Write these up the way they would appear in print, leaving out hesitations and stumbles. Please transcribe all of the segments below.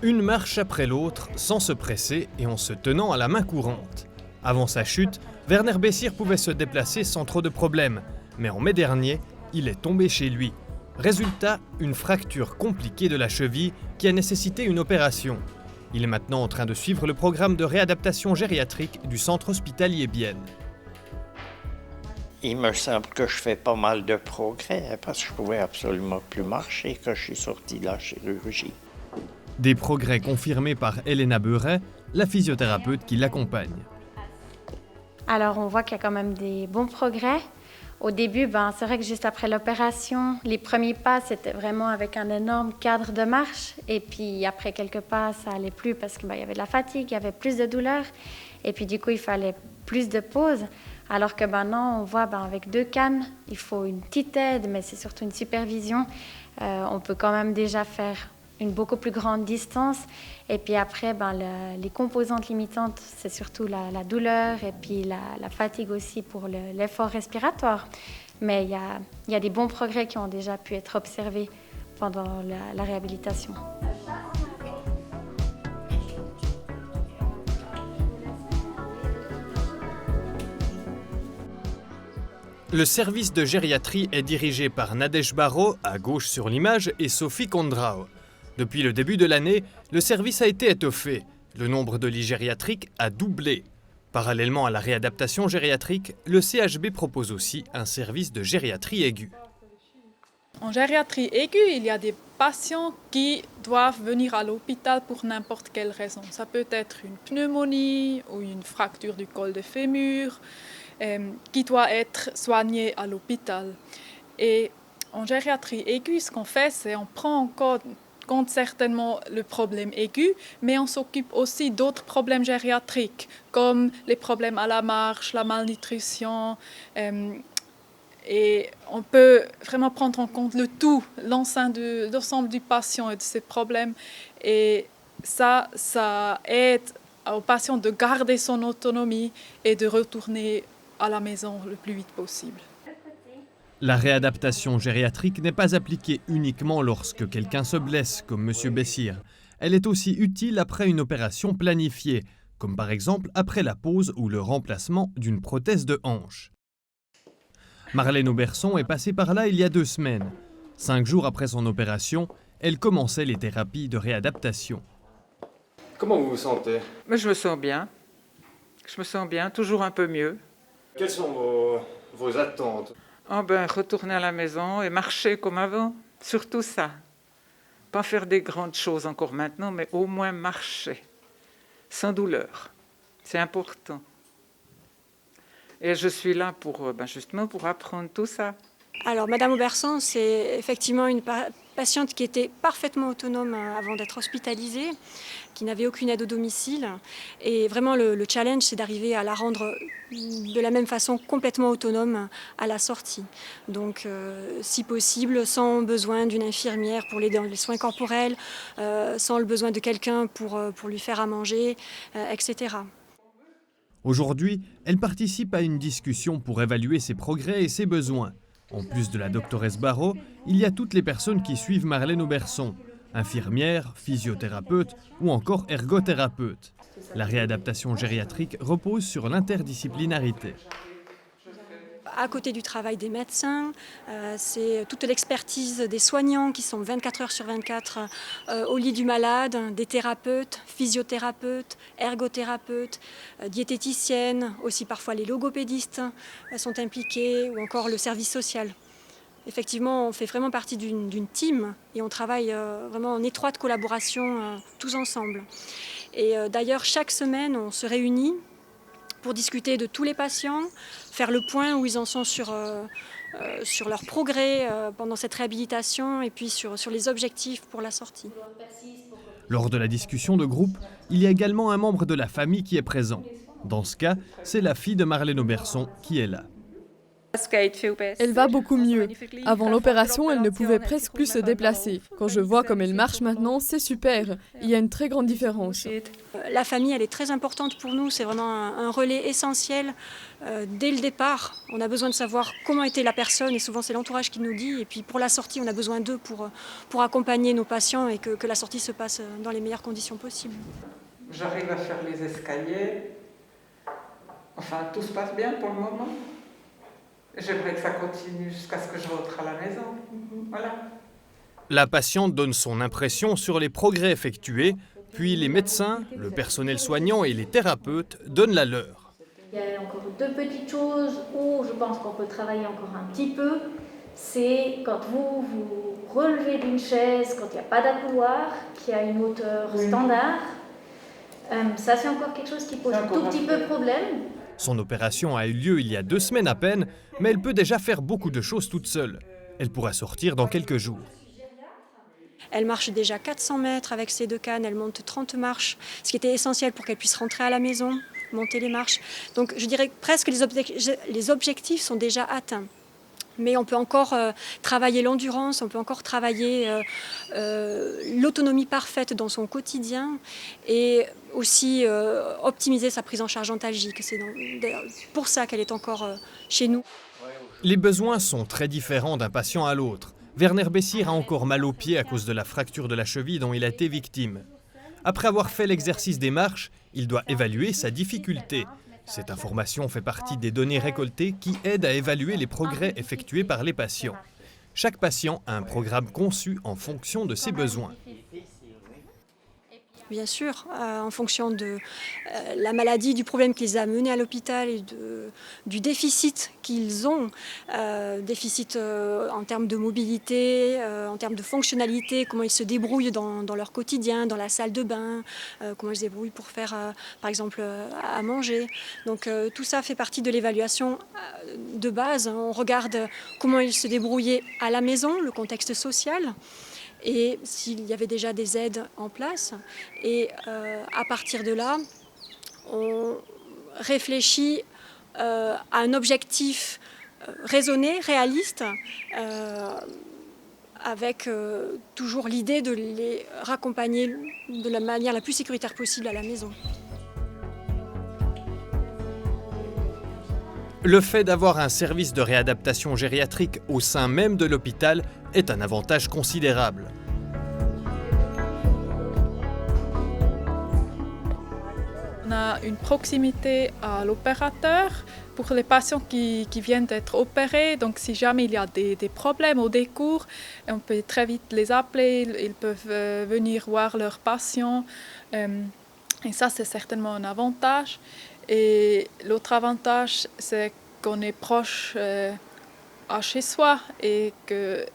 Une marche après l'autre, sans se presser et en se tenant à la main courante. Avant sa chute, Werner Bessir pouvait se déplacer sans trop de problèmes, mais en mai dernier, il est tombé chez lui. Résultat, une fracture compliquée de la cheville qui a nécessité une opération. Il est maintenant en train de suivre le programme de réadaptation gériatrique du centre hospitalier Bienne. Il me semble que je fais pas mal de progrès parce que je pouvais absolument plus marcher quand je suis sorti de la chirurgie. Des progrès confirmés par Elena Beuret, la physiothérapeute qui l'accompagne. Alors on voit qu'il y a quand même des bons progrès. Au début, c'est vrai que juste après l'opération, les premiers pas, c'était vraiment avec un énorme cadre de marche. Et puis après quelques pas, ça allait plus parce qu'il y avait de la fatigue, il y avait plus de douleur. Et puis du coup, il fallait plus de pauses. Alors que maintenant, on voit avec 2 cannes, il faut une petite aide, mais c'est surtout une supervision. On peut quand même déjà faire une beaucoup plus grande distance. Et puis après, les composantes limitantes, c'est surtout la douleur et puis la fatigue aussi pour l'effort respiratoire. Mais il y a des bons progrès qui ont déjà pu être observés pendant la réhabilitation. Le service de gériatrie est dirigé par Nadège Barrault, à gauche sur l'image, et Sophie Kondrao. Depuis le début de l'année, le service a été étoffé. Le nombre de lits gériatriques a doublé. Parallèlement à la réadaptation gériatrique, le CHB propose aussi un service de gériatrie aiguë. En gériatrie aiguë, il y a des patients qui doivent venir à l'hôpital pour n'importe quelle raison. Ça peut être une pneumonie ou une fracture du col de fémur qui doit être soignée à l'hôpital. Et en gériatrie aiguë, ce qu'on fait, c'est qu'on prend en compte certainement le problème aigu, mais on s'occupe aussi d'autres problèmes gériatriques, comme les problèmes à la marche, la malnutrition. Et on peut vraiment prendre en compte l'ensemble du patient et de ses problèmes. Et ça aide au patient de garder son autonomie et de retourner à la maison le plus vite possible. La réadaptation gériatrique n'est pas appliquée uniquement lorsque quelqu'un se blesse, comme M. Bessir. Elle est aussi utile après une opération planifiée, comme par exemple après la pose ou le remplacement d'une prothèse de hanche. Marlène Auberson est passée par là il y a 2 semaines. 5 jours après son opération, elle commençait les thérapies de réadaptation. Comment vous vous sentez? Mais je me sens bien. Je me sens bien, toujours un peu mieux. Quelles sont vos attentes? Retourner à la maison et marcher comme avant. Surtout ça. Pas faire des grandes choses encore maintenant, mais au moins marcher. Sans douleur. C'est important. Et je suis là justement pour apprendre tout ça. Alors, Madame Auberson, c'est effectivement une patiente qui était parfaitement autonome avant d'être hospitalisée, qui n'avait aucune aide au domicile. Et vraiment, le challenge, c'est d'arriver à la rendre de la même façon complètement autonome à la sortie. Donc, si possible, sans besoin d'une infirmière pour l'aider dans les soins corporels, sans le besoin de quelqu'un pour lui faire à manger, etc. Aujourd'hui, elle participe à une discussion pour évaluer ses progrès et ses besoins. En plus de la doctoresse Barrault, il y a toutes les personnes qui suivent Marlène Auberson, infirmières, physiothérapeutes ou encore ergothérapeutes. La réadaptation gériatrique repose sur l'interdisciplinarité. À côté du travail des médecins, c'est toute l'expertise des soignants qui sont 24 heures sur 24 au lit du malade, des thérapeutes, physiothérapeutes, ergothérapeutes, diététiciennes, aussi parfois les logopédistes sont impliqués ou encore le service social. Effectivement, on fait vraiment partie d'une team et on travaille vraiment en étroite collaboration tous ensemble. Et d'ailleurs, chaque semaine, on se réunit pour discuter de tous les patients, faire le point où ils en sont sur leur progrès pendant cette réhabilitation et puis sur les objectifs pour la sortie. Lors de la discussion de groupe, il y a également un membre de la famille qui est présent. Dans ce cas, c'est la fille de Marlène Auberson qui est là. Elle va beaucoup mieux. Avant l'opération, elle ne pouvait presque plus se déplacer. Quand je vois comme elle marche maintenant, c'est super. Il y a une très grande différence. La famille, elle est très importante pour nous. C'est vraiment un relais essentiel. Dès le départ, on a besoin de savoir comment était la personne et souvent c'est l'entourage qui nous dit. Et puis pour la sortie, on a besoin d'eux pour accompagner nos patients et que la sortie se passe dans les meilleures conditions possibles. J'arrive à faire les escaliers. Enfin, tout se passe bien pour le moment. J'aimerais que ça continue jusqu'à ce que je rentre à la maison. Voilà. La patiente donne son impression sur les progrès effectués, puis les médecins, le personnel soignant et les thérapeutes donnent la leur. Il y a encore deux petites choses où je pense qu'on peut travailler encore un petit peu. C'est quand vous relevez d'une chaise, quand il n'y a pas d'accoudoir, qui a une hauteur standard. Ça, c'est encore quelque chose qui pose un tout petit peu problème. Son opération a eu lieu il y a 2 semaines à peine, mais elle peut déjà faire beaucoup de choses toute seule. Elle pourra sortir dans quelques jours. Elle marche déjà 400 mètres avec ses 2 cannes, elle monte 30 marches, ce qui était essentiel pour qu'elle puisse rentrer à la maison, monter les marches. Donc je dirais que presque les objectifs sont déjà atteints. Mais on peut encore travailler l'endurance, on peut encore travailler l'autonomie parfaite dans son quotidien et aussi optimiser sa prise en charge antalgique. C'est pour ça qu'elle est encore chez nous. Les besoins sont très différents d'un patient à l'autre. Werner Bessir a encore mal au pied à cause de la fracture de la cheville dont il a été victime. Après avoir fait l'exercice des marches, il doit évaluer sa difficulté. Cette information fait partie des données récoltées qui aident à évaluer les progrès effectués par les patients. Chaque patient a un programme conçu en fonction de ses besoins. Bien sûr, en fonction de la maladie, du problème qui les a menés à l'hôpital et du déficit qu'ils ont, déficit en termes de mobilité, en termes de fonctionnalité, comment ils se débrouillent dans leur quotidien, dans la salle de bain, comment ils se débrouillent pour faire, par exemple, à manger. Donc tout ça fait partie de l'évaluation de base. On regarde comment ils se débrouillaient à la maison, le contexte social, et s'il y avait déjà des aides en place. Et à partir de là, on réfléchit à un objectif raisonné, réaliste, avec toujours l'idée de les raccompagner de la manière la plus sécuritaire possible à la maison. Le fait d'avoir un service de réadaptation gériatrique au sein même de l'hôpital est un avantage considérable. On a une proximité à l'opérateur pour les patients qui viennent d'être opérés. Donc si jamais il y a des problèmes au décours, on peut très vite les appeler, ils peuvent venir voir leurs patients. Et ça, c'est certainement un avantage. Et l'autre avantage, c'est qu'on est proche à chez soi et que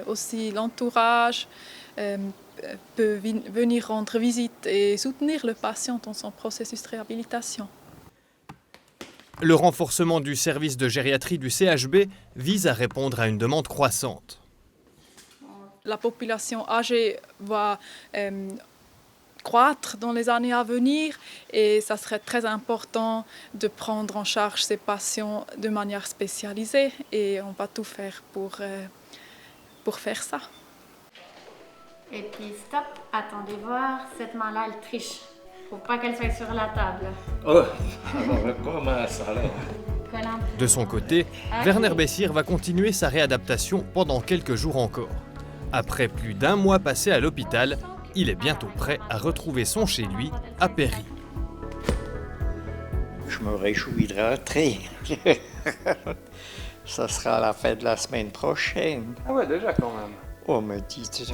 aussi l'entourage peut venir rendre visite et soutenir le patient dans son processus de réhabilitation. Le renforcement du service de gériatrie du CHB vise à répondre à une demande croissante. La population âgée va croître dans les années à venir et ça serait très important de prendre en charge ces patients de manière spécialisée et on va tout faire pour faire ça. Et puis stop, attendez voir, cette main-là elle triche. Faut pas qu'elle soit sur la table. Oh, alors comment ça alors? De son côté, Werner Bessir va continuer sa réadaptation pendant quelques jours encore. Après plus d'1 mois passé à l'hôpital, il est bientôt prêt à retrouver son chez-lui à Péry. Je me réjouis de rentrer. Ça sera à la fin de la semaine prochaine. Ah ouais, déjà quand même. Oh, me dites.